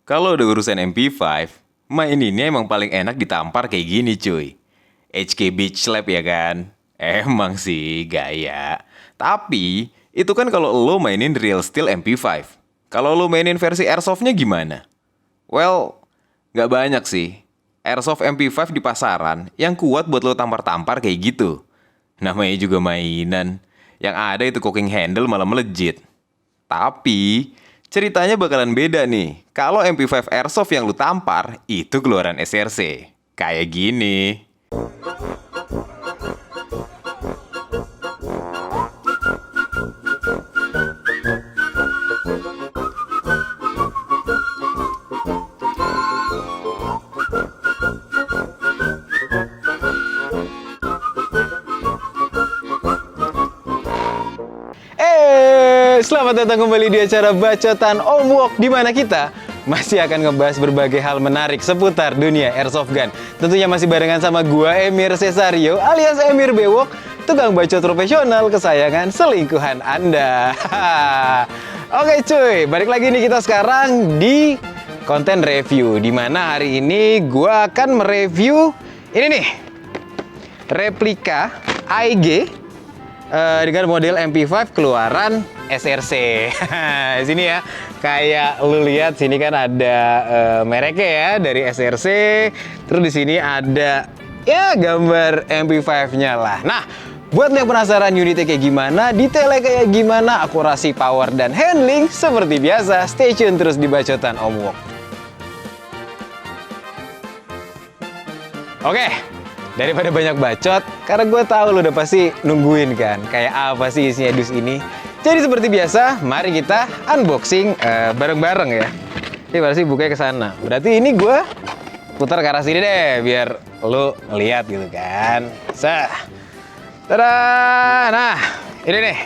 Kalau udah urusan MP5, main ini emang paling enak ditampar kayak gini cuy. HK Beach Slap ya kan? Emang sih gaya. Tapi itu kan kalau lo mainin real steel MP5. Kalau lo mainin versi airsoftnya gimana? Well, nggak banyak sih. Airsoft MP5 di pasaran yang kuat buat lo tampar-tampar kayak gitu. Namanya juga mainan. Yang ada itu cooking handle malah melejit. Tapi ceritanya bakalan beda nih. Kalau MP5 Airsoft yang lu tampar, itu keluaran SRC. Kayak gini. Selamat datang kembali di acara Bacotan Om Wok, di mana kita masih akan ngebahas berbagai hal menarik seputar dunia airsoft gun. Tentunya masih barengan sama gua Emir Cesario alias Emir Bewok, tukang bacot profesional kesayangan selingkuhan Anda. Oke cuy, balik lagi nih kita sekarang di konten review, di mana hari ini gua akan mereview ini nih, replika AEG dengan model MP5 keluaran SRC. Di sini ya, kayak lu lihat sini kan ada mereknya ya dari SRC. Terus di sini ada ya gambar MP5-nya lah. Nah, buat yang penasaran unitnya kayak gimana, detailnya kayak gimana, akurasi power dan handling, seperti biasa, stay tune terus di Bacotan Om Wok. Oke. Daripada banyak bacot, karena gue tahu lo udah pasti nungguin kan, kayak apa sih isinya dus ini. Jadi seperti biasa, mari kita unboxing bareng-bareng ya. Ini pasti bukanya ke sana. Berarti ini gue putar ke arah sini deh, biar lo ngeliat gitu kan. Tada! Nah, ini nih.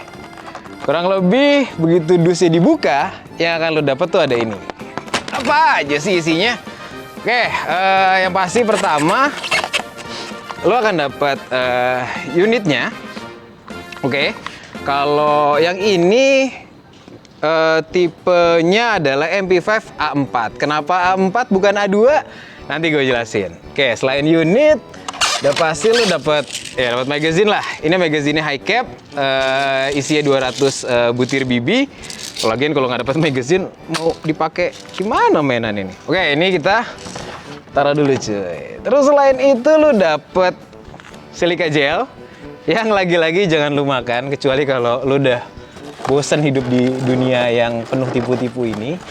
Kurang lebih begitu dusnya dibuka, yang akan lo dapet tuh ada ini. Apa aja sih isinya? Oke, yang pasti pertama, lo akan dapat unitnya. Oke. Kalau yang ini tipenya adalah MP5 A4. Kenapa A4 bukan A2? Nanti gue jelasin. Oke, selain unit, udah pasti lo dapat magazine lah. Ini magazinenya high cap, isinya 200 butir BB. Lagian kalau nggak dapat magazine, mau dipakai gimana mainan ini? Oke, ini kita taruh dulu cuy. Terus selain itu lu dapet silika gel yang lagi-lagi jangan lu makan kecuali kalau lu udah bosan hidup di dunia yang penuh tipu-tipu ini.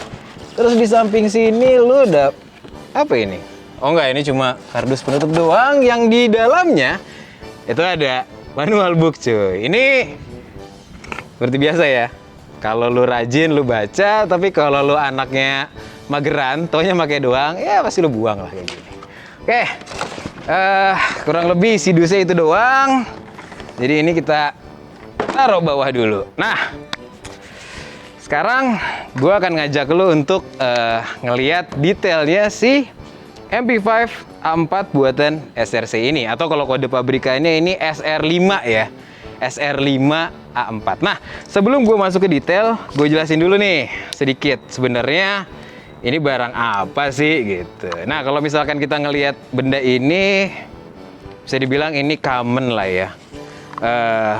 Terus di samping sini lu udah apa ini? Oh enggak, ini cuma kardus penutup doang, yang di dalamnya itu ada manual book cuy. Ini seperti biasa ya. Kalau lu rajin lu baca, tapi kalau lu anaknya mageran, taunya pakai doang, ya pasti lu buang lah kayak gini. Oke, kurang lebih si dusnya itu doang. Jadi ini kita taruh bawah dulu. Nah, sekarang gue akan ngajak lu untuk ngeliat detailnya si MP5 A4 buatan SRC ini. Atau kalau kode pabrikannya ini SR5 ya. SR5 A4. Nah, sebelum gue masuk ke detail, gue jelasin dulu nih sedikit. Sebenarnya ini barang apa sih gitu. Nah, kalau misalkan kita ngelihat benda ini, bisa dibilang ini common lah ya.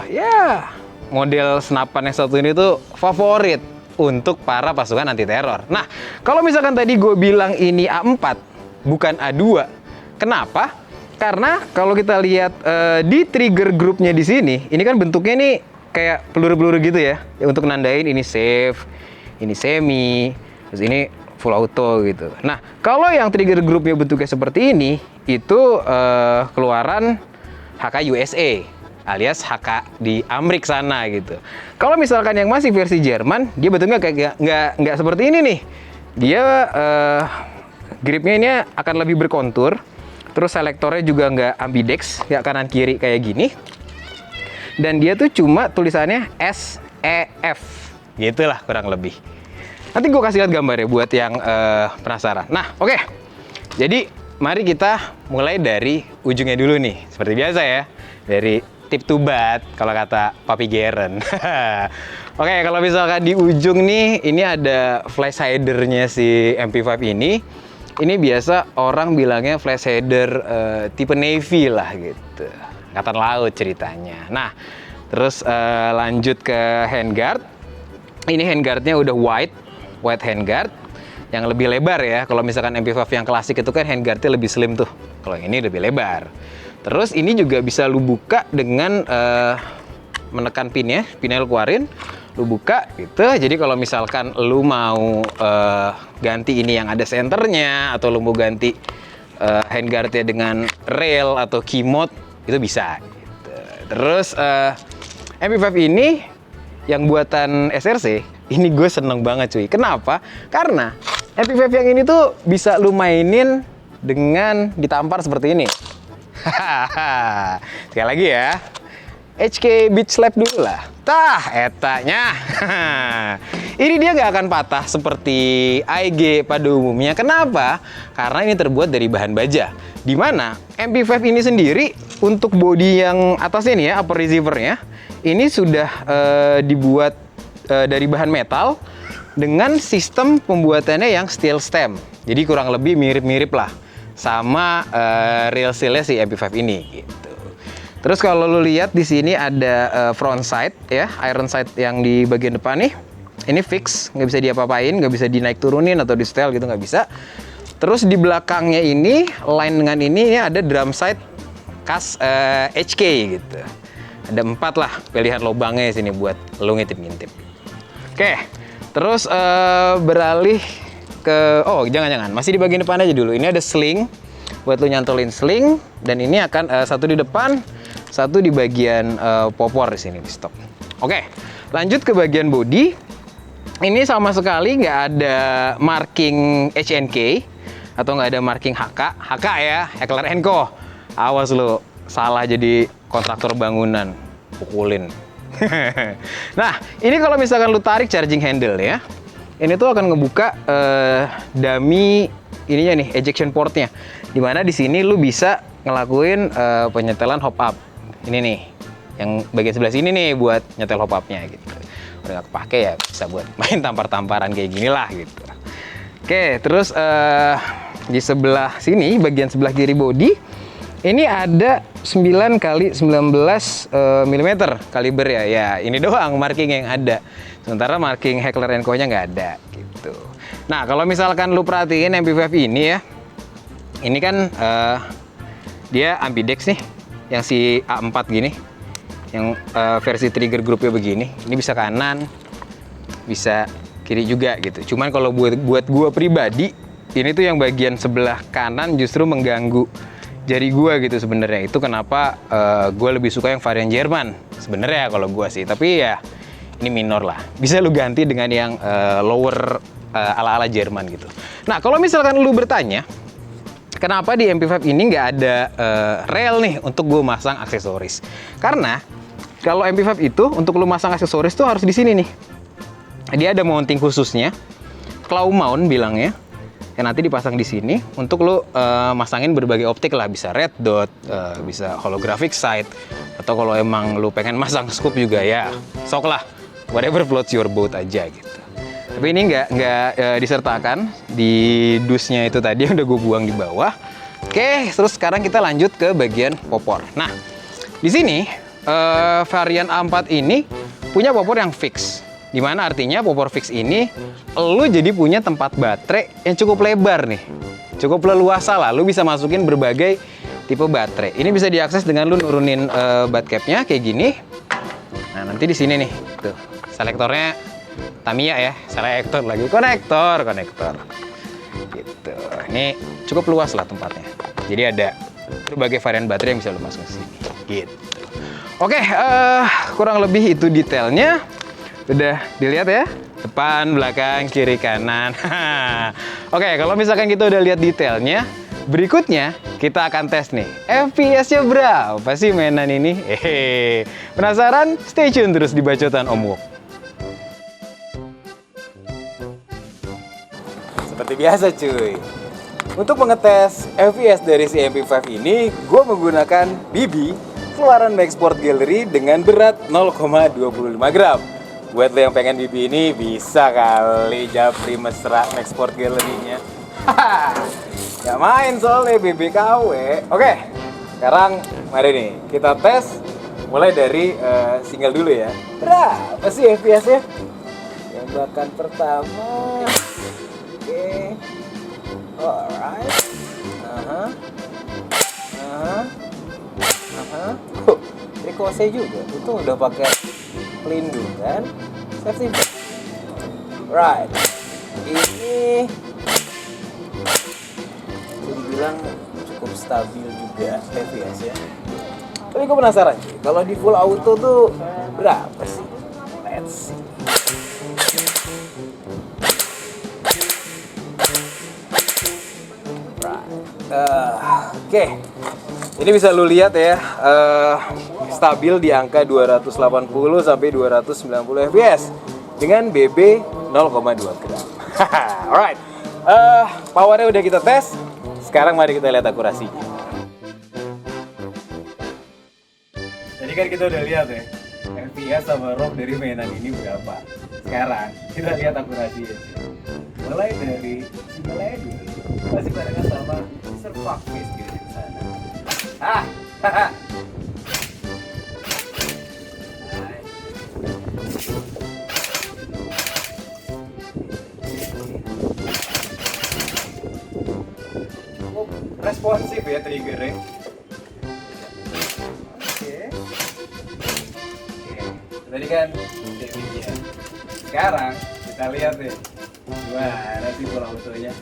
Ya, model senapan yang satu ini tuh favorit untuk para pasukan anti teror. Nah, kalau misalkan tadi gue bilang ini A4 bukan A2, kenapa? Karena kalau kita lihat di trigger groupnya di sini, ini kan bentuknya nih kayak peluru-peluru gitu ya, untuk nandain ini safe, ini semi, terus ini full auto gitu. Nah, kalau yang trigger groupnya bentuknya seperti ini, itu keluaran HK USA, alias HK di Amrik sana gitu. Kalau misalkan yang masih versi Jerman, dia bentuknya kayak nggak seperti ini nih. Dia gripnya ini akan lebih berkontur. Terus selektornya juga nggak ambidex, nggak kanan kiri kayak gini. Dan dia tuh cuma tulisannya SEF, gitulah kurang lebih. Nanti gue kasih lihat gambarnya buat yang penasaran. Nah, oke. Jadi mari kita mulai dari ujungnya dulu nih, seperti biasa ya. Dari tip to bat kalau kata Papi Geren. Oke, kalau misalkan di ujung nih, ini ada flash hidernya si MP5 ini. Ini biasa orang bilangnya flash hider tipe Navy lah gitu. Angkatan laut ceritanya. Nah, terus lanjut ke handguard. Ini handguardnya udah wide handguard yang lebih lebar ya. Kalau misalkan MP5 yang klasik itu kan handguardnya lebih slim tuh. Kalau ini lebih lebar. Terus ini juga bisa lu buka dengan menekan pinnya lu keluarin, lu buka gitu. Jadi kalau misalkan lu mau ganti ini yang ada senternya, atau lu mau ganti handguardnya dengan rail atau key mode, itu bisa gitu. Terus MP5 ini yang buatan SRC, ini gue seneng banget cuy. Kenapa? Karena MP5 yang ini tuh bisa lu mainin dengan ditampar seperti ini. Sekali lagi ya, HK Beach Slap dulu lah. Tah, etanya. Ini dia nggak akan patah seperti IG pada umumnya. Kenapa? Karena ini terbuat dari bahan baja. Dimana MP5 ini sendiri untuk bodi yang atasnya nih ya, upper receivernya, ini sudah dibuat dari bahan metal dengan sistem pembuatannya yang steel stem. Jadi kurang lebih mirip-mirip lah sama real seal-nya si MP5 ini gitu. Terus kalau lu lihat di sini ada front sight ya, iron sight yang di bagian depan nih. Ini fix, nggak bisa diapa-apain, nggak bisa dinaik turunin atau di setel gitu, nggak bisa. Terus di belakangnya ini, line dengan ini ada drum sight khas HK gitu. Ada 4 lah pilihan lubangnya di sini buat lu ngintip-ngintip. Oke, terus beralih ke, oh jangan-jangan, masih di bagian depan aja dulu. Ini ada sling buat lu nyantolin sling, dan ini akan satu di depan, satu di bagian popor di sini di stok. Oke, lanjut ke bagian body. Ini sama sekali nggak ada marking HNK atau nggak ada marking HK ya, Heckler & Co. Awas lu salah jadi kontraktor bangunan, pukulin. Nah, ini kalau misalkan lu tarik charging handle ya, ini tuh akan ngebuka dummy ininya nih, ejection portnya. Dimana di sini lu bisa ngelakuin penyetelan hop up. Ini nih, yang bagian sebelah sini nih buat nyetel hop upnya gitu. Udah nggak kepake ya bisa buat main tampar-tamparan kayak gini lah gitu. Oke, terus di sebelah sini, bagian sebelah kiri body, ini ada 9 x 19 mm kaliber ya. Ya, ini doang marking yang ada. Sementara marking Heckler & Co-nya nggak ada gitu. Nah, kalau misalkan lu perhatiin MP5 ini ya, ini kan dia ambidex nih, yang si A4 gini, yang versi trigger groupnya begini. Ini bisa kanan, bisa kiri juga gitu. Cuman kalau buat gua pribadi, ini tuh yang bagian sebelah kanan justru mengganggu jari gua gitu sebenarnya. Itu kenapa gua lebih suka yang varian Jerman sebenarnya kalau gua sih. Tapi ya ini minor lah. Bisa lu ganti dengan yang lower ala-ala Jerman gitu. Nah, kalau misalkan lu bertanya, kenapa di MP5 ini nggak ada rail nih untuk gue masang aksesoris? Karena kalau MP5 itu untuk lu masang aksesoris tuh harus di sini nih. Dia ada mounting khususnya, claw mount bilangnya, yang nanti dipasang di sini untuk lu masangin berbagai optik lah, bisa red dot, bisa holographic sight, atau kalau emang lu pengen masang scope juga ya, sok lah, whatever floats your boat aja gitu. Tapi ini nggak disertakan di dusnya itu tadi yang udah gue buang di bawah. Oke, terus sekarang kita lanjut ke bagian popor. Nah, di sini varian A4 ini punya popor yang fix. Dimana artinya popor fix ini lu jadi punya tempat baterai yang cukup lebar nih, cukup leluasa lah. Lu bisa masukin berbagai tipe baterai. Ini bisa diakses dengan lu nurunin bat capnya kayak gini. Nah, nanti di sini nih, tuh selektornya Tamiya ya, selektor lagi, konektor gitu. Ini cukup luas lah tempatnya. Jadi ada berbagai varian baterai yang bisa lu masukin ke sini gitu. Oke, kurang lebih itu detailnya. Udah dilihat ya, depan, belakang, kiri, kanan. Oke, kalau misalkan kita udah lihat detailnya, berikutnya kita akan tes nih, FPS-nya berapa sih mainan ini? Penasaran? Stay tune terus di Bacotan Om Wok. Seperti biasa cuy, untuk mengetes FPS dari si MP5 ini, gue menggunakan BB Keluaran Max Sport Gallery dengan berat 0,25 gram. Buat lo yang pengen BB ini bisa kali japri mesra export gallery-nya. Gak main soalnya BB KW. Oke, sekarang mari nih kita tes mulai dari single dulu ya. Berapa sih FPS-nya? Tembakan pertama. Oke. Alright. Ricochet juga. Itu udah pakai pelindung kan? Safety belt. Right. Ini bisa dibilang cukup stabil juga FPS ya. Tapi gue penasaran sih, kalau di full auto tuh berapa sih? Let's see. Oke. Ini bisa lu lihat ya, stabil di angka 280 sampai 290 fps dengan BB 0,2 gram. Alright, powernya udah kita tes. Sekarang mari kita lihat akurasinya. Tadi kan kita udah lihat ya, FPS sama ROM dari mainan ini berapa. Sekarang kita lihat akurasinya. Mulai dari single dulu, masih barengan sama Surface gitu di sana. Responsif ya triggernya. Oke. Tadi kan damage-nya. Sekarang kita lihat deh. Gimana sih full autonya?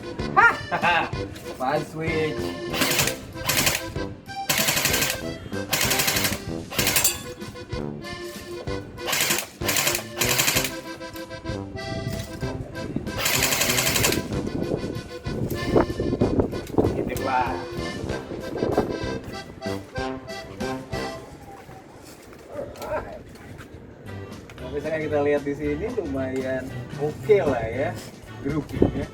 Fast switch. Itulah. Nah, misalnya kita lihat di sini lumayan oke lah ya groupingnya.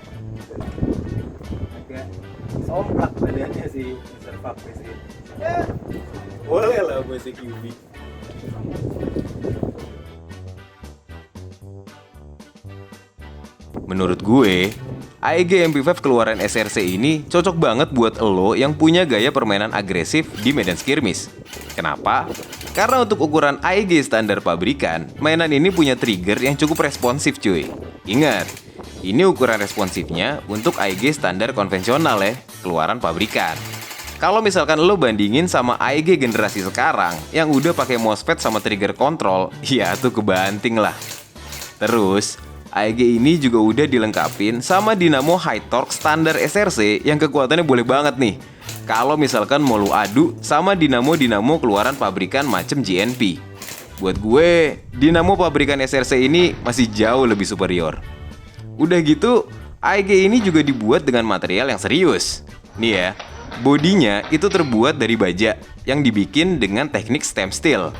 Agak somplak badannya si Mr. Fuckface ini. Ya, boleh lah buat si QB. Menurut gue, AEG MP5 keluaran SRC ini cocok banget buat elo yang punya gaya permainan agresif di medan skirmish. Kenapa? Karena untuk ukuran AEG standar pabrikan, mainan ini punya trigger yang cukup responsif cuy. Ingat, ini ukuran responsifnya untuk AEG standar konvensional ya, keluaran pabrikan. Kalau misalkan lo bandingin sama AEG generasi sekarang yang udah pakai MOSFET sama trigger control, ya tuh kebanting lah. Terus, AEG ini juga udah dilengkapin sama dinamo high torque standar SRC yang kekuatannya boleh banget nih. Kalau misalkan mau lu adu sama dinamo-dinamo keluaran pabrikan macem GNP. Buat gue, dinamo pabrikan SRC ini masih jauh lebih superior. Udah gitu, AEG ini juga dibuat dengan material yang serius. Nih ya, bodinya itu terbuat dari baja yang dibikin dengan teknik stem steel.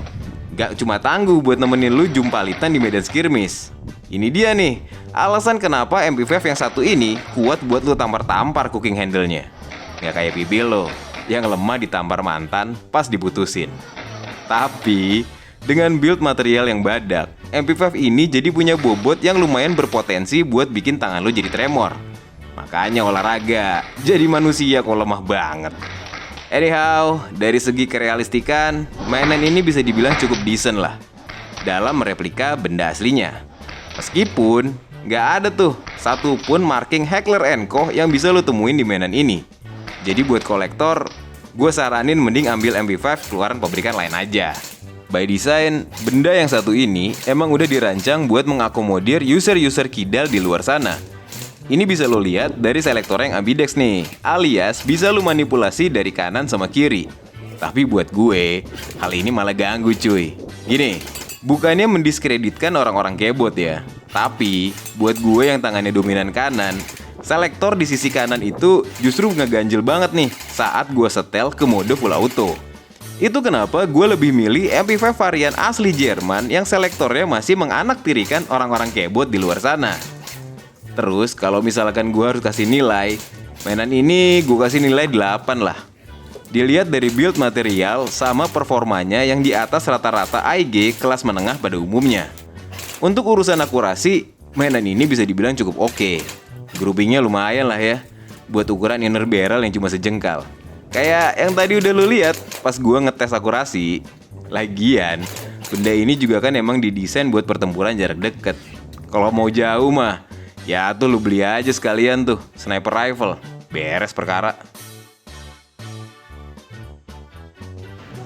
Gak cuma tangguh buat nemenin lu jumpalitan di medan skirmish. Ini dia nih, alasan kenapa MP5 yang satu ini kuat buat lu tampar-tampar cooking handle-nya. Gak kayak pipi lo, yang lemah ditampar mantan pas diputusin. Tapi, dengan build material yang badak, MP5 ini jadi punya bobot yang lumayan berpotensi buat bikin tangan lo jadi tremor. Makanya olahraga, jadi manusia kok lemah banget. Anyhow, dari segi kerealistikan, mainan ini bisa dibilang cukup decent lah dalam mereplika benda aslinya. Meskipun nggak ada tuh satupun marking Heckler & Koch yang bisa lo temuin di mainan ini. Jadi buat kolektor, gue saranin mending ambil MP5 keluaran pabrikan lain aja. By design, benda yang satu ini emang udah dirancang buat mengakomodir user-user kidal di luar sana. Ini bisa lo lihat dari selektor yang ambidex nih, alias bisa lo manipulasi dari kanan sama kiri. Tapi buat gue, hal ini malah ganggu cuy. Gini, bukannya mendiskreditkan orang-orang keyboard ya, tapi buat gue yang tangannya dominan kanan, selektor di sisi kanan itu justru ngeganjel banget nih saat gue setel ke mode full auto. Itu kenapa gue lebih milih MP5 varian asli Jerman yang selektornya masih menganaktirikan orang-orang keyboard di luar sana. Terus kalau misalkan gue harus kasih nilai, mainan ini gue kasih nilai 8 lah. Dilihat dari build material sama performanya yang di atas rata-rata AEG kelas menengah pada umumnya. Untuk urusan akurasi, mainan ini bisa dibilang cukup oke. Groupingnya lumayan lah ya, buat ukuran inner barrel yang cuma sejengkal. Kayak yang tadi udah lu lihat pas gua ngetes akurasi. Lagian, benda ini juga kan emang didesain buat pertempuran jarak dekat. Kalau mau jauh mah, ya tuh lu beli aja sekalian tuh sniper rifle. Beres perkara.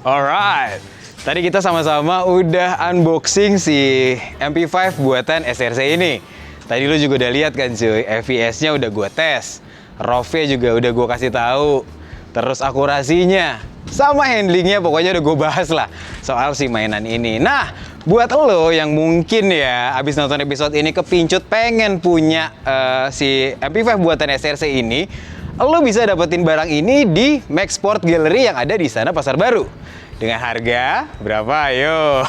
Alright, tadi kita sama-sama udah unboxing si MP5 buatan SRC ini. Tadi lu juga udah lihat kan cuy, FPS-nya udah gua tes, ROV-nya juga udah gua kasih tahu, terus akurasinya, sama handlingnya pokoknya udah gua bahas lah soal si mainan ini. Nah, buat lo yang mungkin ya abis nonton episode ini kepincut pengen punya si MP5 buatan SRC ini, lo bisa dapetin barang ini di Max Sport Gallery yang ada di sana Pasar Baru. Dengan harga berapa? Ayo.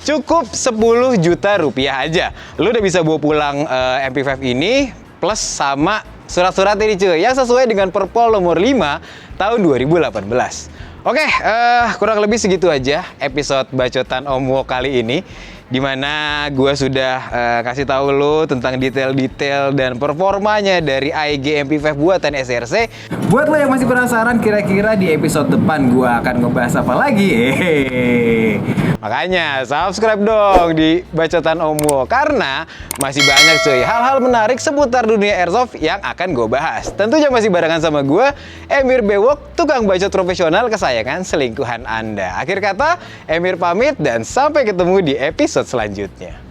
Cukup 10 juta rupiah aja. Lu udah bisa bawa pulang MP5 ini plus sama surat-surat ini cuy yang sesuai dengan Perpol nomor 5 tahun 2018. Oke, kurang lebih segitu aja episode bacotan Om Wo kali ini, dimana gue sudah kasih tahu lo tentang detail-detail dan performanya dari AEG MP5 buatan SRC. Buat lo yang masih penasaran kira-kira di episode depan gue akan ngebahas apa lagi, makanya subscribe dong di bacotan Om Wo, karena masih banyak cuy hal-hal menarik seputar dunia airsoft yang akan gue bahas. Tentunya masih barengan sama gue, Emir Bewok, tukang bacot profesional kesayangan selingkuhan Anda. Akhir kata, Emir pamit dan sampai ketemu di episode selanjutnya.